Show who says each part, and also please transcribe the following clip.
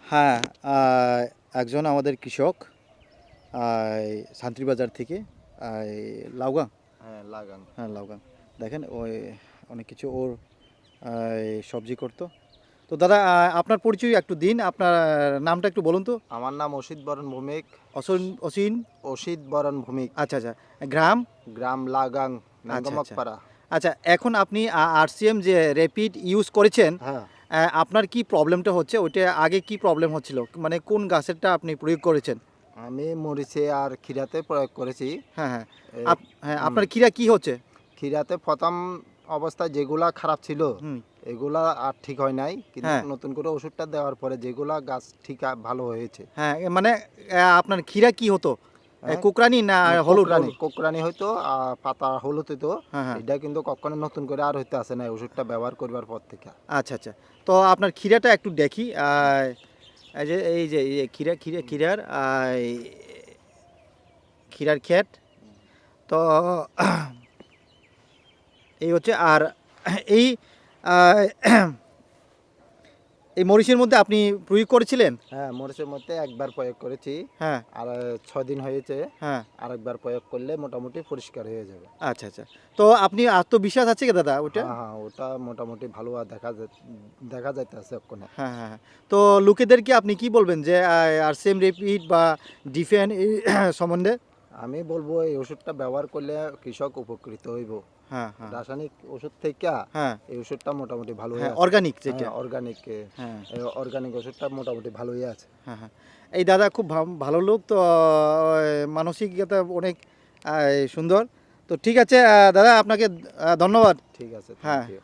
Speaker 1: হ্যাঁ, একজন আমাদের কৃষক শান্তিবাজার থেকে লাউগাং।
Speaker 2: হ্যাঁ, লাগান।
Speaker 1: হ্যাঁ, লাউগাং। দেখেন ওই অনেক কিছু ওর সবজি করতো। তো দাদা, আপনার পরিচয় একটু দিন, আপনার নামটা একটু বলুন তো।
Speaker 2: আমার নাম অসিত বরণ ভৌমিক।
Speaker 1: অসীন।
Speaker 2: অসিত বরণ ভৌমিক।
Speaker 1: আচ্ছা আচ্ছা। গ্রাম।
Speaker 2: গ্রাম লাগাং,
Speaker 1: আচ্ছা আচ্ছা।
Speaker 2: ন্যাঙ্গমকপাড়া।
Speaker 1: আচ্ছা, এখন আপনি আরসিএম যে র্যাপিড ইউজ করেছেন,
Speaker 2: হ্যাঁ,
Speaker 1: আপনার কি প্রবলেমটা হচ্ছে? ওইটা আগে কি প্রবলেম হচ্ছিল, মানে কোন গাছেরটা আপনি প্রয়োগ করেছেন?
Speaker 2: আমি মরিচে আর খিরাতে প্রয়োগ করেছি।
Speaker 1: হ্যাঁ হ্যাঁ।
Speaker 2: এ,
Speaker 1: হ্যাঁ,
Speaker 2: হুম,
Speaker 1: আপনার খিরা কি হচ্ছে?
Speaker 2: খিরাতে প্রথম অবস্থায় যেগুলা খারাপ ছিল
Speaker 1: হুম।
Speaker 2: এগুলা আর ঠিক হয় নাই, কিন্তু
Speaker 1: হ্যাঁ
Speaker 2: নতুন করে ওষুধটা দেওয়ার পরে যেগুলা গাছ ঠিক ভালো হয়েছে।
Speaker 1: হ্যাঁ, মানে আপনার খিরা কি হতো?
Speaker 2: হ্যাঁ,
Speaker 1: কোকরানি না হলুদ
Speaker 2: কোকরানি
Speaker 1: হলুদ?
Speaker 2: কোকরানি হয়তো পাতা হলুদ হইতো।
Speaker 1: হ্যাঁ হ্যাঁ।
Speaker 2: এটা কিন্তু কখনো নতুন করে আর হইতে আসে না ওষুধটা ব্যবহার করবার পর থেকে।
Speaker 1: আচ্ছা আচ্ছা। তো আপনার খিরাটা একটু দেখি। এই যে খিরার খিরার ক্ষেত। তো এই হচ্ছে। আর এই আহ, এই মরিচের মধ্যে আপনি প্রয়োগ করেছিলেন?
Speaker 2: হ্যাঁ, মরিচের মধ্যে একবার প্রয়োগ করেছি।
Speaker 1: হ্যাঁ
Speaker 2: আর 6 দিন হয়েছে।
Speaker 1: হ্যাঁ।
Speaker 2: আরেকবার প্রয়োগ করলে মোটামুটি পরিষ্কার হয়ে যাবে।
Speaker 1: আচ্ছা আচ্ছা। তো আপনি আত্মবিশ্বাস আছে কি দাদা ওটা?
Speaker 2: হ্যাঁ হ্যাঁ, ওটা মোটামুটি ভালো আর দেখা যাইতেছে ওখানে।
Speaker 1: হ্যাঁ হ্যাঁ হ্যাঁ। তো লোকেদেরকে আপনি কি বলবেন যে আর সেম রেপিড বা ডিফেন এই সম্বন্ধে?
Speaker 2: আমি বলবো এই ওষুধটা ব্যবহার করলে কৃষক উপকৃত হইব।
Speaker 1: হ্যাঁ হ্যাঁ
Speaker 2: রাসায়নিক ওষুধ থেকে
Speaker 1: হ্যাঁ
Speaker 2: এই ওষুধটা মোটামুটি ভালোই
Speaker 1: হ্যাঁ,
Speaker 2: আছে।
Speaker 1: অর্গানিক
Speaker 2: হ্যাঁ,
Speaker 1: যেটা।
Speaker 2: অর্গানিক।
Speaker 1: হ্যাঁ
Speaker 2: অর্গানিক ওষুধটা মোটামুটি ভালোই আছে।
Speaker 1: হ্যাঁ হ্যাঁ। এই দাদা খুব ভালো লোক তো, মানসিকতা অনেক সুন্দর। তো ঠিক আছে দাদা, আপনাকে ধন্যবাদ।
Speaker 2: ঠিক আছে, থ্যাংক
Speaker 1: হ্যাঁ।
Speaker 2: ইউ।